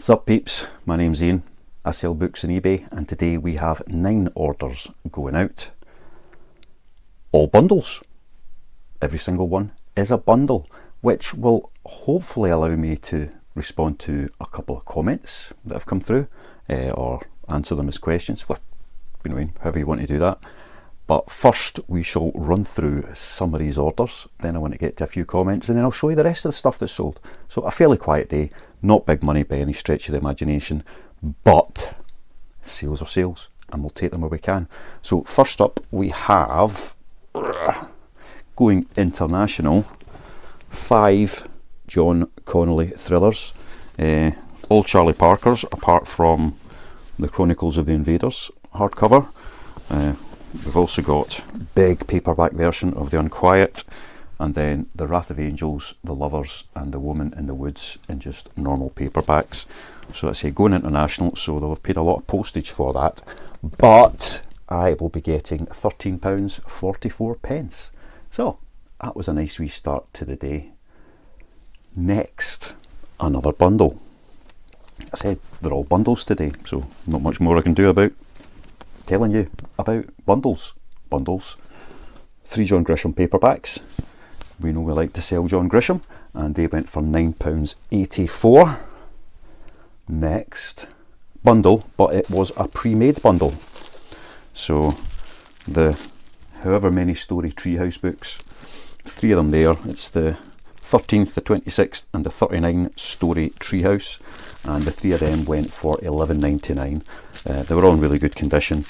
Sup peeps, my name's Ian. I sell books on eBay and today we have 9 orders going out. All bundles. Every single one is a bundle, which will hopefully allow me to respond to a couple of comments that have come through or answer them as questions, however you want to do that. But first we shall run through some of these orders, then I want to get to a few comments and then I'll show you the rest of the stuff that's sold. So a fairly quiet day, not big money by any stretch of the imagination, but sales are sales and we'll take them where we can. So first up we have, going international, 5 John Connolly thrillers, all Charlie Parkers apart from the Chronicles of the Invaders hardcover. We've also got big paperback version of The Unquiet, and then The Wrath of Angels, The Lovers and The Woman in the Woods in just normal paperbacks. So let's say going international, so they'll have paid a lot of postage for that, but I will be getting £13.44. So that was a nice wee start to the day. Next, another bundle. I said they're all bundles today, so not much more I can do about telling you about bundles. 3 John Grisham paperbacks. We know we like to sell John Grisham, and they went for £9.84. Next bundle, but it was a pre-made bundle. So the however many story Treehouse books, 3 of them there. It's the 13th, the 26th and the 39 story Treehouse, and the 3 of them went for £11.99. They were all in really good condition.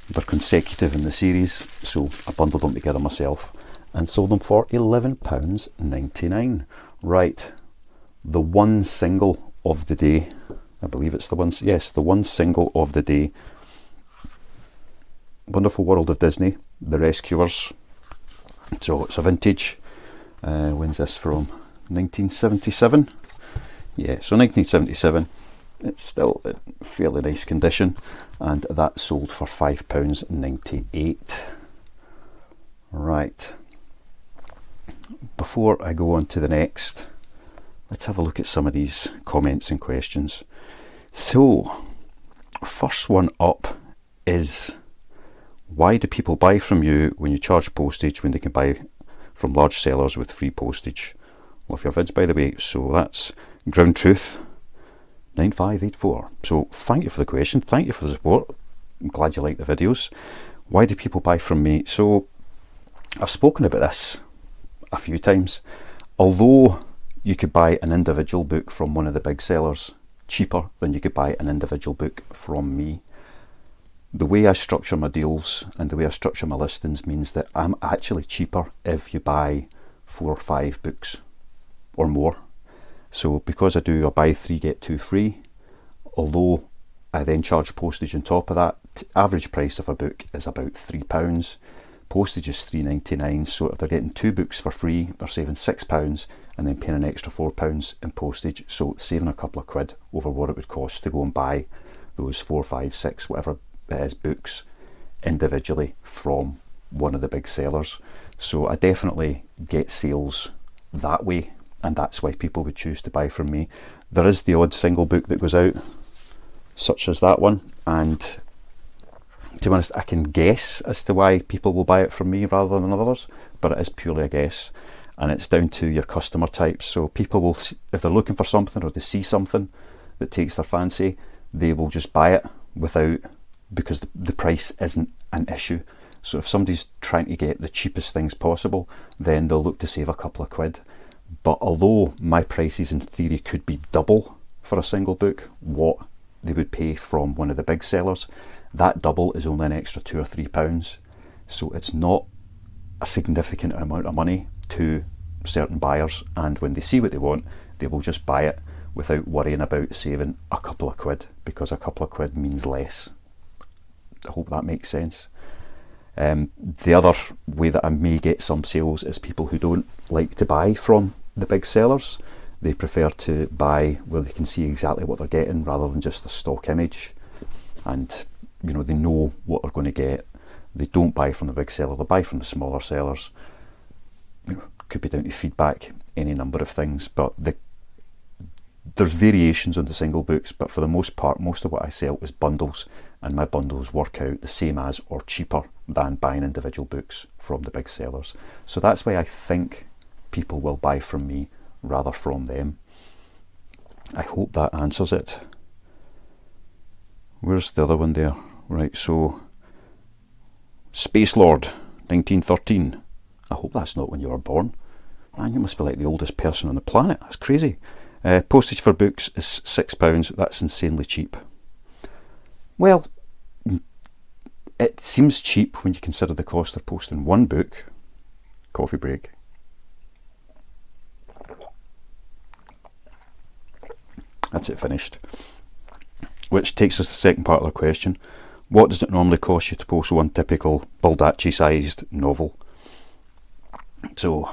They're consecutive in the series, so I bundled them together myself and sold them for £11.99. Right, the one single of the day, I believe it's the one, yes, the one single of the day. Wonderful World of Disney, The Rescuers. So it's a vintage. When's this from? 1977. Yeah, so 1977. It's still in fairly nice condition, and that sold for £5.98. Right, before I go on to the next, let's have a look at some of these comments and questions. So first one up is, why do people buy from you when you charge postage when they can buy from large sellers with free postage? Love your vids, by the way. So that's Ground Truth 9584. So thank you for the question, thank you for the support. I'm glad you like the videos. Why do people buy from me? So I've spoken about this a few times. Although you could buy an individual book from one of the big sellers cheaper than you could buy an individual book from me, the way I structure my deals and the way I structure my listings means that I'm actually cheaper if you buy 4 or 5 books or more. So because I do a buy 3 get 2 free, although I then charge postage on top of that, average price of a book is about £3. Postage is £3.99, so if they're getting 2 books for free, they're saving £6 and then paying an extra £4 in postage, so saving a couple of quid over what it would cost to go and buy those 4, 5, 6, whatever it is, books individually from one of the big sellers. So I definitely get sales that way, and that's why people would choose to buy from me. There is the odd single book that goes out, such as that one, and to be honest, I can guess as to why people will buy it from me rather than others, but it is purely a guess, and it's down to your customer types. So people will, if they're looking for something or they see something that takes their fancy, they will just buy it because the price isn't an issue. So if somebody's trying to get the cheapest things possible, then they'll look to save a couple of quid. But although my prices in theory could be double for a single book what they would pay from one of the big sellers, that double is only an extra £2 or £3. So it's not a significant amount of money to certain buyers, and when they see what they want, they will just buy it without worrying about saving a couple of quid, because a couple of quid means less. I hope that makes sense. The other way that I may get some sales is people who don't like to buy from the big sellers. They prefer to buy where they can see exactly what they're getting rather than just the stock image, and you know, they know what they're going to get. They don't buy from the big seller, they buy from the smaller sellers. You know, could be down to feedback, any number of things, but there's variations on the single books, but for the most part, most of what I sell is bundles, and my bundles work out the same as or cheaper than buying individual books from the big sellers. So that's why I think people will buy from me rather from them. I hope that answers it. Where's the other one there? Right, so Space Lord 1913. I hope that's not when you were born. Man, you must be like the oldest person on the planet. That's crazy. Postage for books is £6. That's insanely cheap. Well, it seems cheap when you consider the cost of posting one book. Coffee break. That's it, finished. Which takes us to the second part of the question. What does it normally cost you to post one typical Baldacci sized novel? So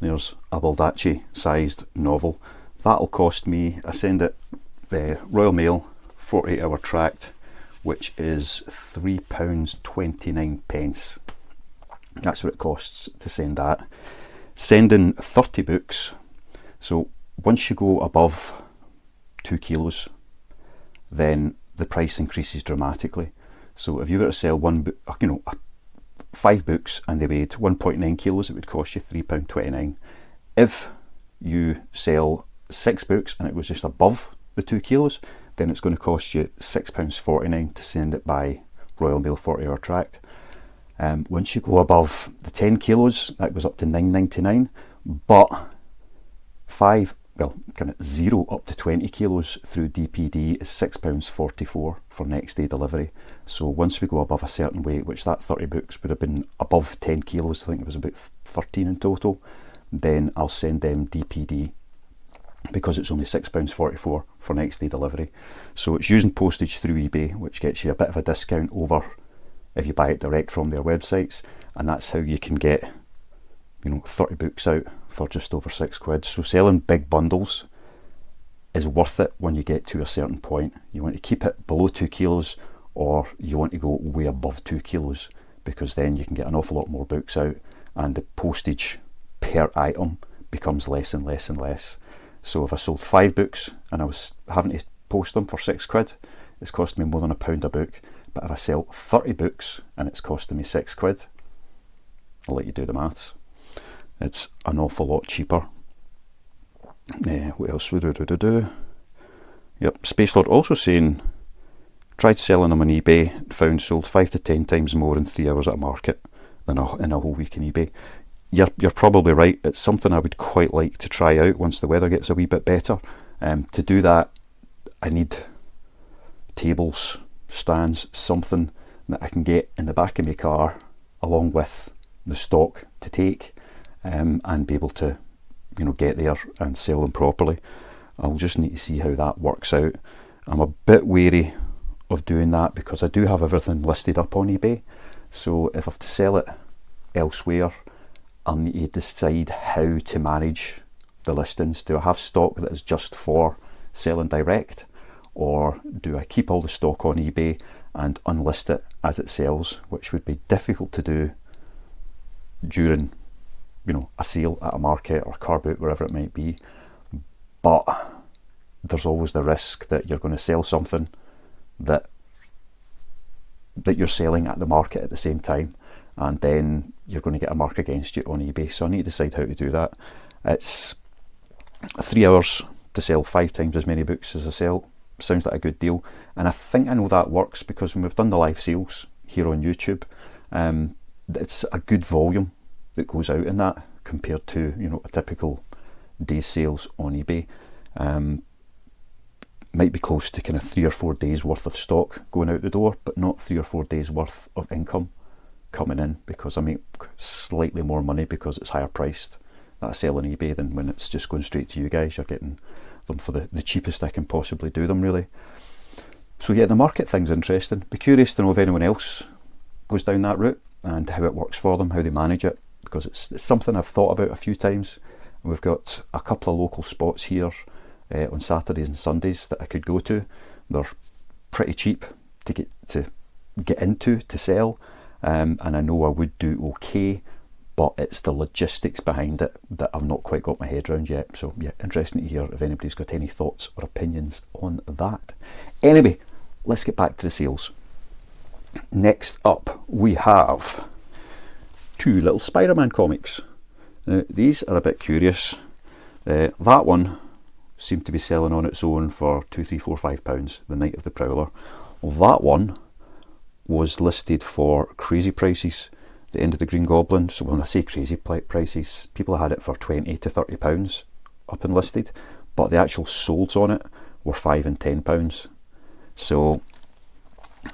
there's a Baldacci sized novel. That'll cost me, I send it Royal Mail, 48-hour tract, which is £3.29. That's what it costs to send that. Sending 30 books, so once you go above 2 kilos, then the price increases dramatically. So if you were to sell one book, 5 books and they weighed 1.9 kilos, it would cost you £3.29. If you sell 6 books and it was just above the 2 kilos, then it's going to cost you £6.49 to send it by Royal Mail 40-hour tract. Once you go above the 10 kilos, that goes up to £9.99, but 0 up to 20 kilos through DPD is £6.44 for next day delivery. So once we go above a certain weight, which that 30 books would have been above 10 kilos, I think it was about 13 in total, then I'll send them DPD because it's only £6.44 for next day delivery. So it's using postage through eBay, which gets you a bit of a discount over if you buy it direct from their websites, and that's how you can get 30 books out for just over £6. So selling big bundles is worth it when you get to a certain point. You want to keep it below 2 kilos, or you want to go way above 2 kilos, because then you can get an awful lot more books out and the postage per item becomes less and less and less. So if I sold 5 books and I was having to post them for £6, it's costing me more than £1 a book. But if I sell 30 books and it's costing me £6, I'll let you do the maths. It's an awful lot cheaper. What else would we do? Yep, Space Lord also saying, tried selling them on eBay, found sold 5 to 10 times more in 3 hours at market than in a whole week on eBay. You're probably right. It's something I would quite like to try out once the weather gets a wee bit better. To do that, I need tables, stands, something that I can get in the back of my car along with the stock to take, and be able to get there and sell them properly. I'll just need to see how that works out. I'm a bit wary of doing that because I do have everything listed up on eBay, so if I have to sell it elsewhere, I'll need to decide how to manage the listings. Do I have stock that is just for selling direct, or do I keep all the stock on eBay and unlist it as it sells, which would be difficult to do during a sale at a market or a car boot, wherever it might be. But there's always the risk that you're going to sell something that you're selling at the market at the same time, and then you're going to get a mark against you on eBay. So I need to decide how to do that. It's 3 hours to sell 5 times as many books as I sell. Sounds like a good deal, and I think I know that works because when we've done the live sales here on YouTube, it's a good volume that goes out in that compared to a typical day's sales on eBay. Might be close to kind of 3 or 4 days worth of stock going out the door, but not 3 or 4 days worth of income coming in, because I make slightly more money because it's higher priced that I sell on eBay than when it's just going straight to you guys. You're getting them for the cheapest I can possibly do them, really. So yeah, the market thing's interesting. Be curious to know if anyone else goes down that route and how it works for them, how they manage it, because it's something I've thought about a few times. We've got a couple of local spots here on Saturdays and Sundays that I could go to. They're pretty cheap to get into to sell, and I know I would do okay, but it's the logistics behind it that I've not quite got my head around yet. So yeah, interesting to hear if anybody's got any thoughts or opinions on that. Anyway, let's get back to the sales. Next up, we have two little SpiderMan comics. Now, these are a bit curious. That one seemed to be selling on its own for £2, £3, £4, £5 the night of the Prowler. That one was listed for crazy prices, the End of the Green Goblin. So when I say crazy prices, people had it for £20 to £30 up and listed, but the actual solds on it were £5 and £10. So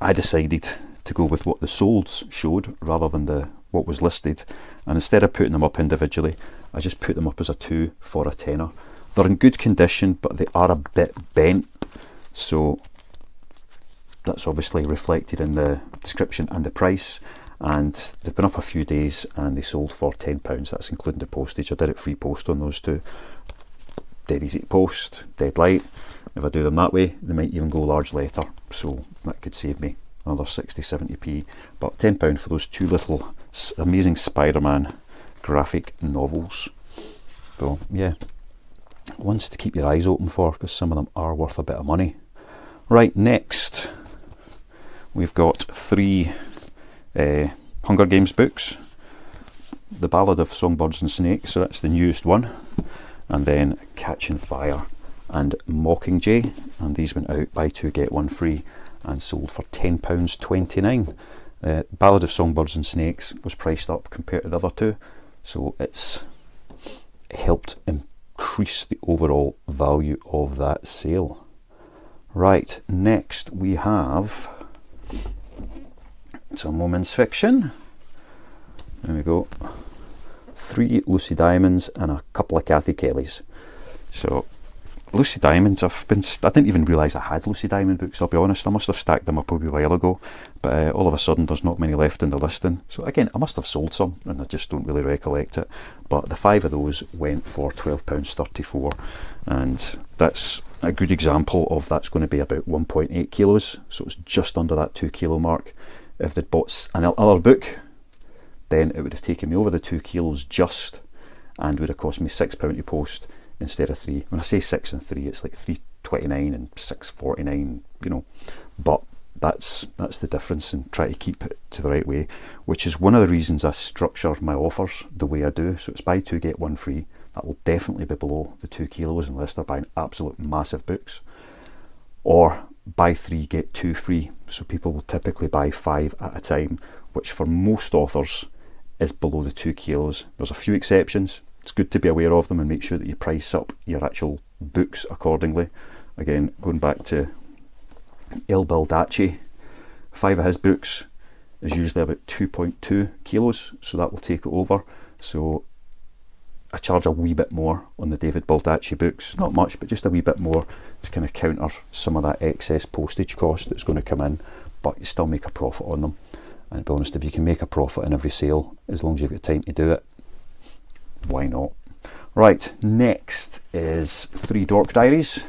I decided to go with what the solds showed rather than what was listed, and instead of putting them up individually, I just put them up as a 2 for a tenner. They're in good condition, but they are a bit bent, so that's obviously reflected in the description and the price. And they've been up a few days and they sold for £10. That's including the postage. I did it free post on those two. Dead easy to post, dead light. If I do them that way, they might even go large letter, so that could save me another 60-70p. But £10 for those two little amazing Spider-Man graphic novels. So yeah, ones to keep your eyes open for, because some of them are worth a bit of money. Right, next we've got 3 Hunger Games books. The Ballad of Songbirds and Snakes, so that's the newest one, and then Catching Fire and Mockingjay, and these went out buy 2 get 1 free and sold for £10.29. Ballad of Songbirds and Snakes was priced up compared to the other two, so it's helped increase the overall value of that sale. Right, next we have some women's fiction. There we go. 3 Lucy Diamonds and a couple of Kathy Kellys. So Lucy Diamonds, I didn't even realise I had Lucy Diamond books, I'll be honest. I must have stacked them up a wee while ago, but all of a sudden there's not many left in the listing. So again, I must have sold some and I just don't really recollect it. But the 5 of those went for £12.34, and that's a good example of that's going to be about 1.8 kilos. So it's just under that 2 kilo mark. If they'd bought another book, then it would have taken me over the 2 kilos just, and would have cost me £6 to post instead of 3. When I say 6 and 3, it's like 3.29 and 6.49, you know. But that's the difference, and try to keep it to the right way, which is one of the reasons I structure my offers the way I do. So it's buy 2 get 1 free. That will definitely be below the 2 kilos unless they're buying absolute massive books, or buy 3 get 2 free. So people will typically buy 5 at a time, which for most authors is below the 2 kilos. There's a few exceptions. It's good to be aware of them and make sure that you price up your actual books accordingly. Again, going back to Il Baldacci, 5 of his books is usually about 2.2 kilos, so that will take it over. So I charge a wee bit more on the David Baldacci books, not much, but just a wee bit more to kind of counter some of that excess postage cost that's going to come in, but you still make a profit on them. And to be honest, if you can make a profit in every sale, as long as you've got time to do it, why not? Right, next is 3 Dork Diaries.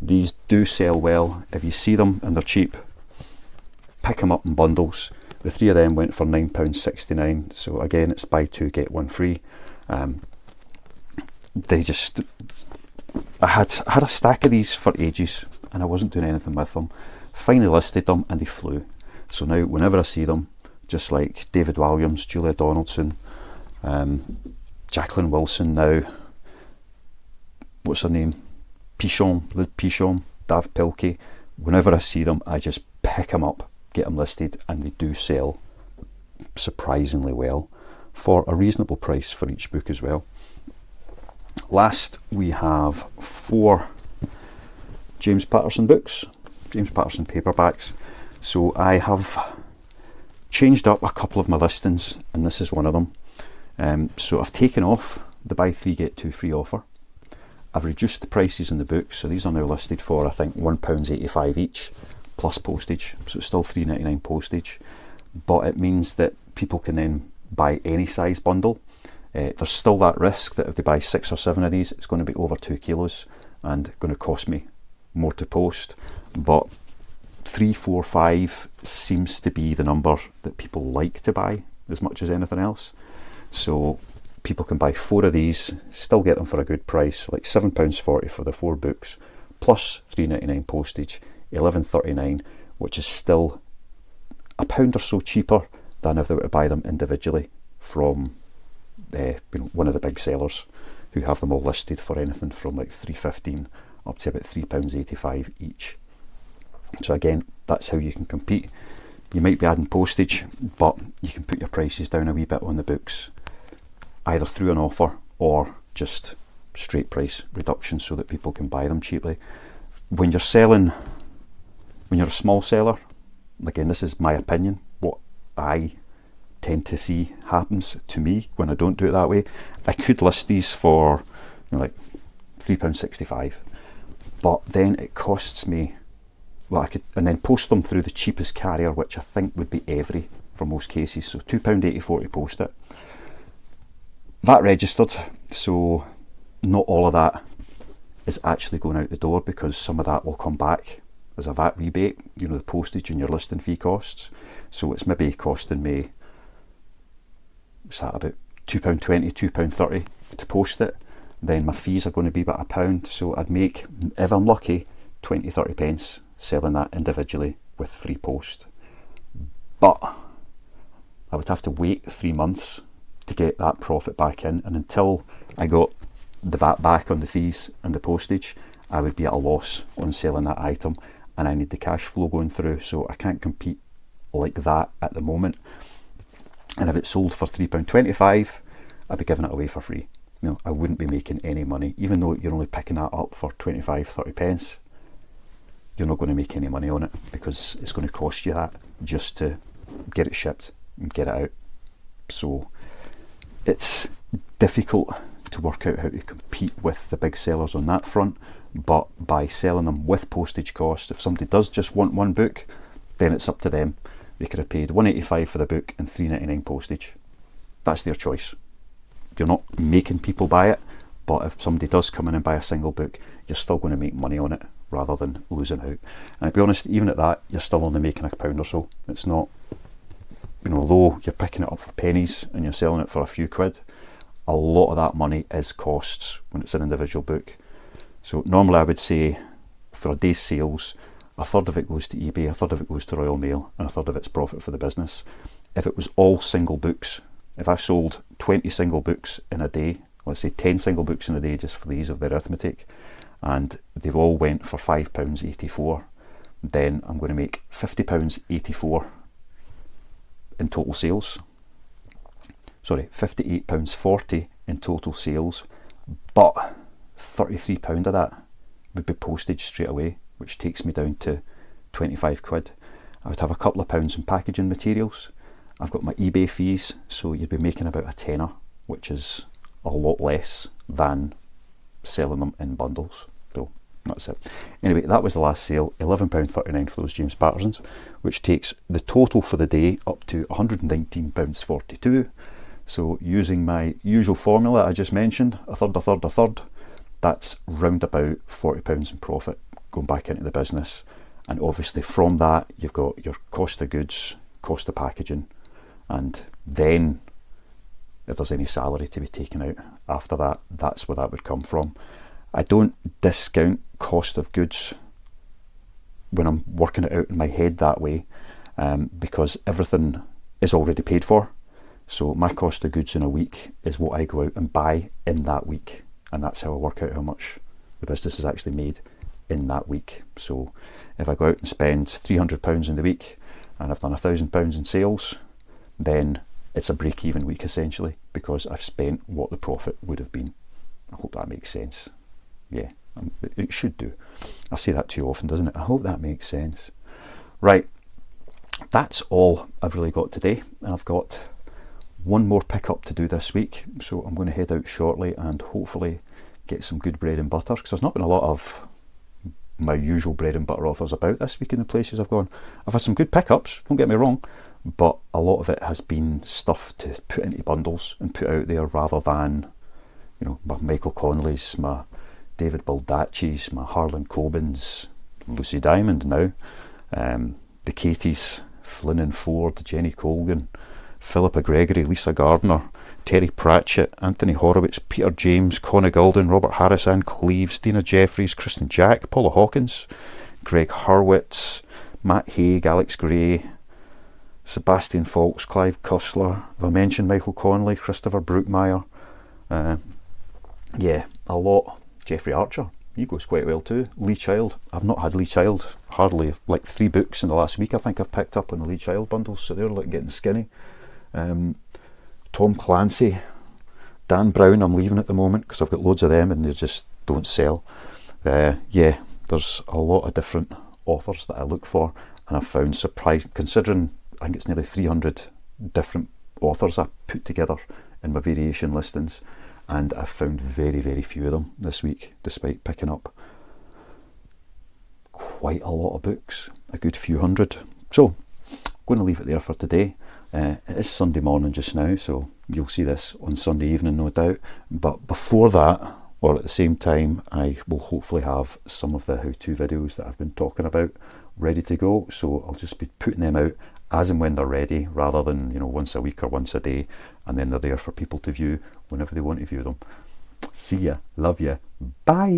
These do sell well. If you see them and they're cheap, pick them up in bundles. The 3 of them went for £9.69, so again it's buy 2 get 1 free. I had a stack of these for ages and I wasn't doing anything with them. Finally listed them and they flew. So now whenever I see them, just like David Williams, Julia Donaldson, Jacqueline Wilson now, what's her name, Lyd Pichon, Dav Pilkey, whenever I see them I just pick them up, get them listed, and they do sell surprisingly well for a reasonable price for each book as well. Last we have 4 James Patterson books, James Patterson paperbacks. So I have changed up a couple of my listings, and this is one of them. So I've taken off the buy 3 get 2 free offer. I've reduced the prices in the books, so these are now listed for I think £1.85 each plus postage, so it's still £3.99 postage, but it means that people can then buy any size bundle. There's still that risk that if they buy 6 or 7 of these, it's going to be over 2 kilos and going to cost me more to post, but 3, 4, 5 seems to be the number that people like to buy. as much as anything else. So people can buy 4 of these, still get them for a good price, like £7.40 for the 4 books, plus £3.99 postage, £11.39, which is still £1 or so cheaper than if they were to buy them individually from one of the big sellers, who have them all listed for anything from like £3.15 up to about £3.85 each. So again, that's how you can compete. You might be adding postage, but you can put your prices down a wee bit on the books, either through an offer or just straight price reduction so that people can buy them cheaply. When you're a small seller, again, this is my opinion, what I tend to see happens to me when I don't do it that way. I could list these for like £3.65, but then it costs me, well, I could, and then post them through the cheapest carrier, which I think would be Every for most cases, so £2.84 to post it. VAT registered, so not all of that is actually going out the door, because some of that will come back as a VAT rebate, the postage and your listing fee costs. So it's maybe costing me, what's that, about £2.20, £2.30 to post it. Then my fees are going to be about £1, so I'd make, if I'm lucky, 20-30 pence selling that individually with free post. But I would have to wait 3 months to get that profit back in, and until I got the VAT back on the fees and the postage, I would be at a loss on selling that item, and I need the cash flow going through, so I can't compete like that at the moment. And if it sold for £3.25, I'd be giving it away for free. I wouldn't be making any money, even though you're only picking that up for 25-30 pence. You're not going to make any money on it, because it's going to cost you that just to get it shipped and get it out. So it's difficult to work out how to compete with the big sellers on that front, but by selling them with postage cost, if somebody does just want one book, then it's up to them. They could have paid £1.85 for the book and £3.99 postage. That's their choice. You're not making people buy it, but if somebody does come in and buy a single book, you're still going to make money on it rather than losing out. And to be honest, even at that, you're still only making £1 or so. It's not, although you're picking it up for pennies and you're selling it for a few quid, a lot of that money is costs when it's an individual book. So normally I would say for a day's sales, a third of it goes to eBay, a third of it goes to Royal Mail, and a third of it's profit for the business. If it was all single books, if I sold 20 single books in a day, let's say 10 single books in a day, just for the ease of the arithmetic, and they all went for £5.84, then I'm going to make £50.84 in total sales. Sorry, £58.40 in total sales, but £33 of that would be postage straight away, which takes me down to 25 quid. I would have a couple of pounds in packaging materials. I've got my eBay fees, so you'd be making about a tenner, which is a lot less than selling them in bundles. So that's it. Anyway, that was the last sale, £11.39 for those James Pattersons, which takes the total for the day up to £119.42. So using my usual formula I just mentioned, a third, a third, a third, that's round about £40 in profit going back into the business. And obviously from that you've got your cost of goods, cost of packaging, and then if there's any salary to be taken out after that, that's where that would come from. I don't discount cost of goods when I'm working it out in my head that way, because everything is already paid for. So my cost of goods in a week is what I go out and buy in that week, and that's how I work out how much the business is actually made in that week. So if I go out and spend £300 in the week and I've done £1,000 in sales, then it's a break-even week essentially, because I've spent what the profit would have been. I hope that makes sense. Yeah, it should do. I say that too often, doesn't it? I hope that makes sense. Right, that's all I've really got today, and I've got one more pickup to do this week, so I'm going to head out shortly and hopefully get some good bread and butter, because there's not been a lot of my usual bread and butter offers about this week in the places I've gone. I've had some good pickups, don't get me wrong, but a lot of it has been stuff to put into bundles and put out there, rather than, my Michael Conleys, my David Baldacci's, my Harlan Cobins, Lucy Diamond now, the Katies, Flynn and Ford, Jenny Colgan, Philippa Gregory, Lisa Gardner, Terry Pratchett, Anthony Horowitz, Peter James, Connor Golden, Robert Harris, Anne Cleves, Dina Jeffries, Kristen Jack, Paula Hawkins, Greg Hurwitz, Matt Haig, Alex Gray, Sebastian Fawkes, Clive Cussler. Have I mentioned Michael Conley, Christopher Brookmeyer? Yeah, a lot. Jeffrey Archer, he goes quite well too. Lee Child, I've not had Lee Child hardly, like 3 books in the last week I think I've picked up on the Lee Child bundles, so they're like getting skinny. Tom Clancy, Dan Brown I'm leaving at the moment because I've got loads of them and they just don't sell. Yeah, there's a lot of different authors that I look for, and I've found surprising, considering I think it's nearly 300 different authors I put together in my variation listings, and I've found very, very few of them this week, despite picking up quite a lot of books, a good few hundred. So I'm going to leave it there for today. It is Sunday morning just now, so you'll see this on Sunday evening no doubt, but before that, or at the same time, I will hopefully have some of the how-to videos that I've been talking about ready to go, so I'll just be putting them out as and when they're ready, rather than, you know, once a week or once a day, and then they're there for people to view whenever they want to view them. See ya, love ya, bye.